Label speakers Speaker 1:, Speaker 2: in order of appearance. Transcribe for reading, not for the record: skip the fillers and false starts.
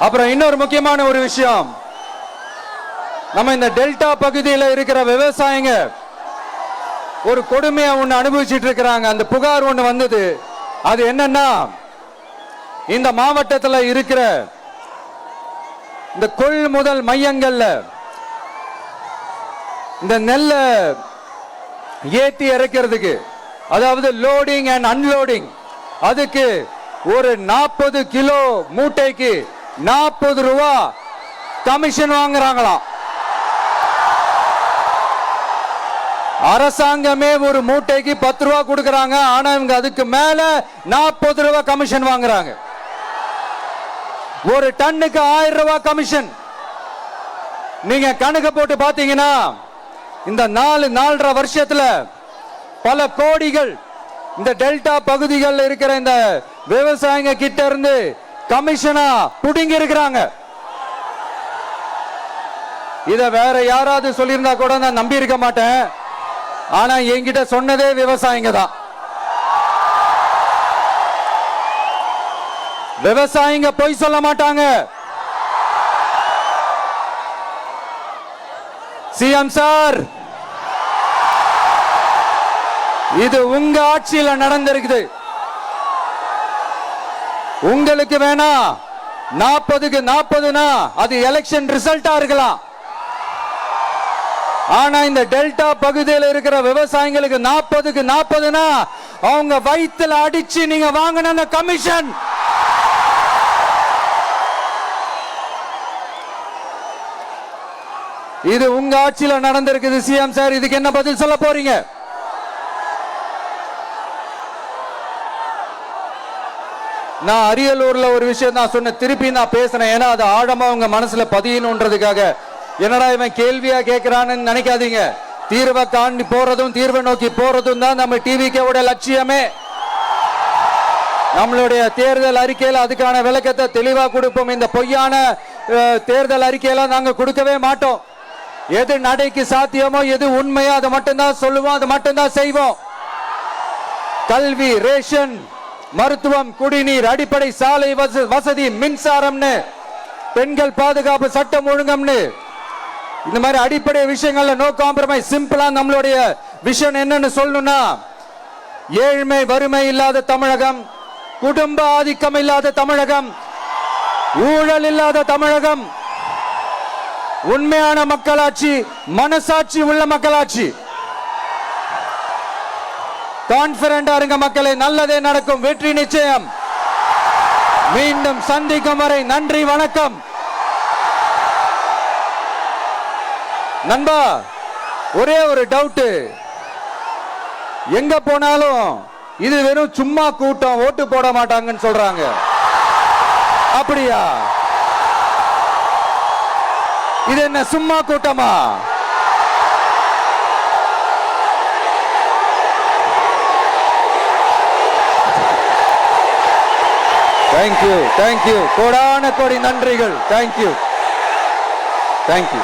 Speaker 1: அப்புறம் இன்னொரு முக்கியமான ஒரு விஷயம், நம்ம இந்த டெல்டா பகுதியில் இருக்கிற விவசாயிங்க ஒரு கொடுமையா ஒண்ணு அனுபவிச்சுட்டு இருக்கிறாங்க. அந்த புகார் ஒண்ணு வந்தது. அது என்னன்னா, இந்த மாவட்டத்தில் இருக்கிற இந்த கொள்முதல் மையங்கள்ல இந்த நெல்லை ஏத்தி இறக்கிறதுக்கு, அதாவது லோடிங் அண்ட் அன்லோடிங், அதுக்கு ஒரு 40 கிலோ மூட்டைக்கு 40 ரூபா கமிஷன் வாங்குறாங்களாம். அரசாங்கமே ஒரு மூட்டைக்கு 10 ரூபா கொடுக்கறாங்க. ஆனா இவங்க அதுக்கு மேல 40 ரூபா கமிஷன் வாங்குறாங்க. ஒரு டன்னுக்கு 1000 ரூபாய் கமிஷன். நீங்க கணக்கு போட்டு பாத்தீங்கன்னா இந்த 4.5 வருஷத்துல பல கோடிகள் இந்த டெல்டா பகுதிகளில் இருக்கிற இந்த விவசாயிங்க கிட்ட இருந்து கமிஷனா புடுங்கி இருக்கிறாங்க. இத வேற யாராவது சொல்லியிருந்தா கூட நான் நம்பி இருக்க மாட்டேன். ஆனா என்கிட்ட சொன்னதே விவசாயிங்க தான். விவசாயிங்க பொய் சொல்ல மாட்டாங்க. சிஎம் சார், இது உங்க ஆட்சியில நடந்திருக்குது. உங்களுக்கு வேணா 40க்கு 40னா அது எலெக்ஷன் ரிசல்ட்டா இருக்கலாம். ஆனா இந்த டெல்டா பகுதியில் இருக்கிற விவசாயிகளுக்கு 40க்கு 40னா அவங்க வயிற்றுல அடிச்சு நீங்க வாங்கின அந்த கமிஷன். இது உங்க ஆட்சியில நடந்திருக்குது. சிஎம் சார், இதுக்கு என்ன பதில் சொல்ல போறீங்க? நான் அரியலூர்ல ஒரு விஷயம் தான் சொன்ன, திருப்பி நான் பேசுறேன். ஏன்னா அது ஆழமா உங்க மனசுல பதியணுன்றதுக்காக. என்னடா இவன் கேள்வியா கேட்கிறான்னு நினைக்காதீங்க. தீர்வை காண்டி போறதும் தீர்வை நோக்கி போறதும் தான் நம்ம டிவிக்கோட லட்சியமே. நம்மளுடைய தேர்தல் அறிக்கையில அதுக்கான விளக்கத்தை தெளிவா கொடுப்போம். இந்த பொய்யான தேர்தல் அறிக்கையில நாங்க கொடுக்கவே மாட்டோம். எது நடைக்கு சாத்தியமோ, எது உண்மையோ அதை மட்டும்தான் சொல்லுவோம், அதை மட்டும்தான் செய்வோம். கல்வி, ரேஷன், மருத்துவம், குடிநீர், அடிப்படை சாலை வசதி, மின்சாரம்னு, பெண்கள் பாதுகாப்பு, சட்டம் ஒழுங்கம்னு, இந்த மாதிரி அடிப்படை விஷயங்கள்ல நோ காம்ப்ரமைஸ். சிம்பிளா நம்மளுடைய விஷன் என்னன்னு சொல்லணும்னா, ஏழ்மை வறுமை இல்லாத தமிழகம், குடும்ப ஆதிக்கம் இல்லாத தமிழகம், ஊழல் இல்லாத தமிழகம், உண்மையான மக்களாட்சி, மனசாட்சி உள்ள மக்களாட்சி. கான்பிடண்டா இருங்க மக்களே, நல்லதே நடக்கும், வெற்றி நிச்சயம். மீண்டும் சந்திக்கும் வரை நன்றி, வணக்கம். நண்பா, ஒரே ஒரு டவுட், எங்க போனாலும் இது வெறும் சும்மா கூட்டம், ஓட்டு போட மாட்டாங்கன்னு சொல்றாங்க. அப்படியா? இது என்ன சும்மா கூட்டமா? தேங்க்யூ, தேங்க்யூ, கோடான கோடி நன்றிகள். Thank you, thank you.